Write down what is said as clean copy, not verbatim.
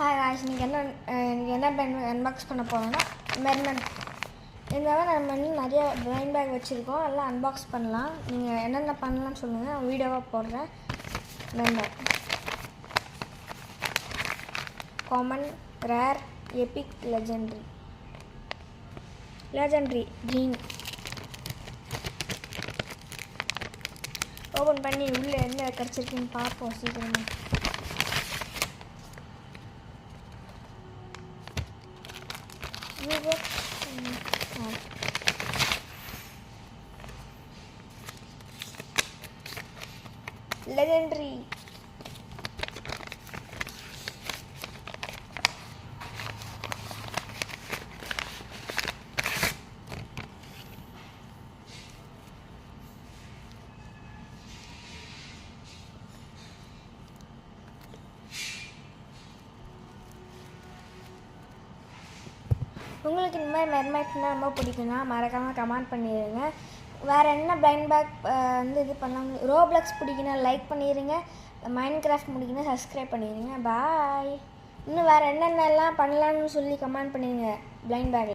Hi guys, இன்றைக்கி என்ன blind back unbox பண்ண போகிறோன்னா மெர்மன். இருந்தாலும் நம்ம நிறைய பிளைண்ட் பேக் வச்சுருக்கோம், எல்லாம் அன்பாக்ஸ் பண்ணலாம். நீங்கள் என்னென்ன பண்ணலாம்னு சொல்லுங்கள், நான் வீடியோவாக போடுறேன். Merman common, rare, epic, legendary green. Open பண்ணி உள்ளே என்ன கிடச்சிருக்குன்னு பார்ப்போம் சீக்கிரமாக. லெஜெண்டரி உங்களுக்கு இந்த மாதிரி மெர்மைட்னா ரொம்ப பிடிக்குன்னா மறக்காமல் கமெண்ட் பண்ணிடுங்க. வேறு என்ன பிளைண்ட் பேக் இது பண்ணலாம். ரோப்ளக்ஸ் பிடிக்குன்னா லைக் பண்ணிடுங்க. மைண்ட் கிராஃப்ட் பிடிக்குன்னா சப்ஸ்கிரைப் பண்ணிடுங்க. பாய். இன்னும் வேறு என்னென்னலாம் பண்ணலான்னு சொல்லி கமெண்ட் பண்ணிடுங்க பிளைண்ட் பேக்.